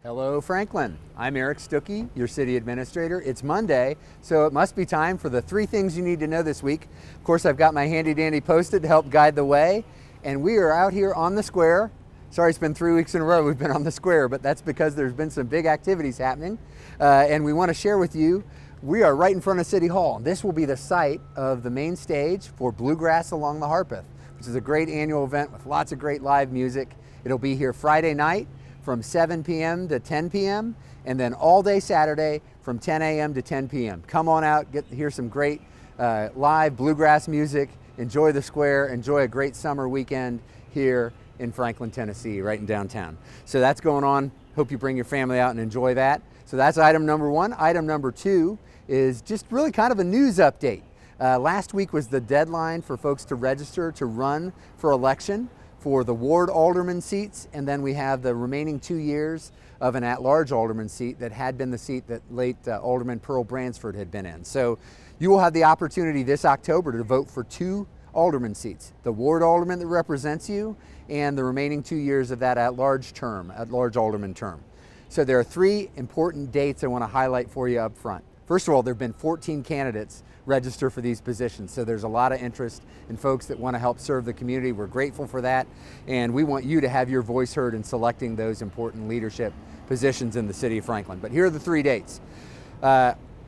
Hello, Franklin. I'm Eric Stuckey, your city administrator. It's Monday, so it must be time for the 3 things you need to know this week. Of course, I've got my handy dandy Post-it to help guide the way, and we are out here on the square. Sorry, it's been 3 weeks in a row we've been on the square, but that's because there's been some big activities happening, and we want to share with you. We are right in front of City Hall. This will be the site of the main stage for Bluegrass Along the Harpeth, which is a great annual event with lots of great live music. It'll be here Friday night from 7 p.m. to 10 p.m. and then all day Saturday from 10 a.m. to 10 p.m. Come on out, hear some great live bluegrass music, enjoy the square, enjoy a great summer weekend here in Franklin, Tennessee, right in downtown. So that's going on. Hope you bring your family out and enjoy that. So that's item number 1. Item number 2 is just really kind of a news update. Last week was the deadline for folks to register to run for election for the ward alderman seats, and then we have the remaining 2 years of an at-large alderman seat that had been the seat that late Alderman Pearl Bransford had been in. So you will have the opportunity this October to vote for 2 alderman seats, the ward alderman that represents you and the remaining 2 years of that at-large alderman term. So there are 3 important dates I want to highlight for you up front. First of all, there have been 14 candidates register for these positions, so there's a lot of interest in folks that want to help serve the community. We're grateful for that, and we want you to have your voice heard in selecting those important leadership positions in the city of Franklin. But here are the 3 dates.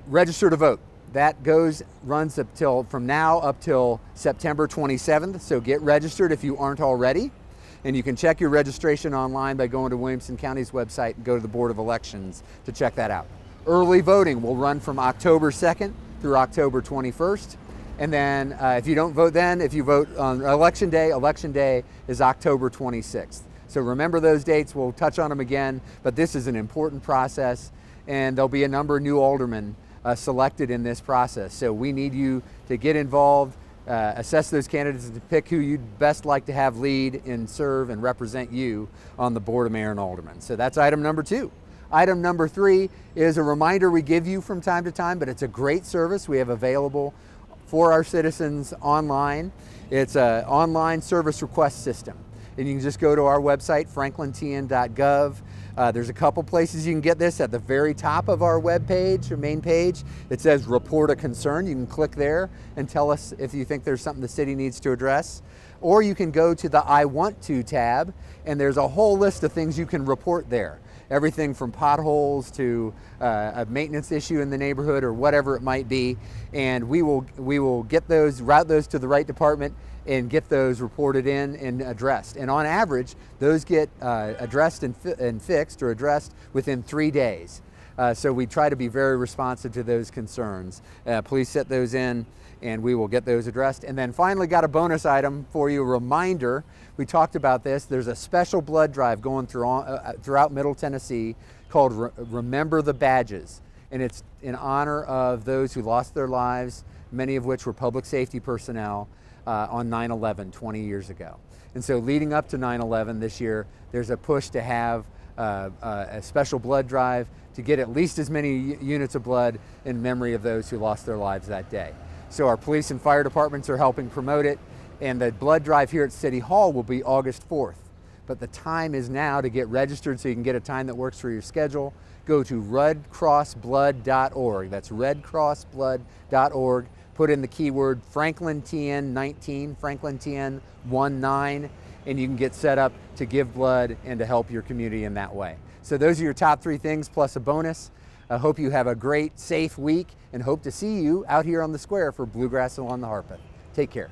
Register to vote. That runs from now up till September 27th, so get registered if you aren't already. And you can check your registration online by going to Williamson County's website and go to the Board of Elections to check that out. Early voting will run from October 2nd through October 21st. And then if you don't vote then, if you vote on election day is October 26th. So remember those dates, we'll touch on them again, but this is an important process, and there'll be a number of new aldermen selected in this process. So we need you to get involved, assess those candidates, and to pick who you'd best like to have lead and serve and represent you on the Board of Mayor and Aldermen. So that's item number 2. Item number 3 is a reminder we give you from time to time, but it's a great service we have available for our citizens online. It's an online service request system, and you can just go to our website, franklintn.gov. There's a couple places you can get this. At the very top of our web page, or main page, it says report a concern. You can click there and tell us if you think there's something the city needs to address. Or you can go to the I Want To tab, and there's a whole list of things you can report there. Everything from potholes to a maintenance issue in the neighborhood or whatever it might be. And we will route those to the right department and get those reported in and addressed. And on average, those get addressed and fixed or addressed within 3 days. So we try to be very responsive to those concerns. Please set those in and we will get those addressed. And then finally got a bonus item for you, a reminder. We talked about this. There's a special blood drive going throughout Middle Tennessee called Remember the Badges. And it's in honor of those who lost their lives, many of which were public safety personnel, on 9/11 20 years ago. And so leading up to 9/11 this year, there's a push to have a special blood drive to get at least as many units of blood in memory of those who lost their lives that day. So our police and fire departments are helping promote it, and the blood drive here at City Hall will be August 4th. But the time is now to get registered so you can get a time that works for your schedule. Go to redcrossblood.org. That's redcrossblood.org. Put in the keyword FranklinTN19, FranklinTN19, and you can get set up to give blood and to help your community in that way. So those are your top 3 things plus a bonus. I hope you have a great, safe week and hope to see you out here on the square for Bluegrass Along the Harpeth. Take care.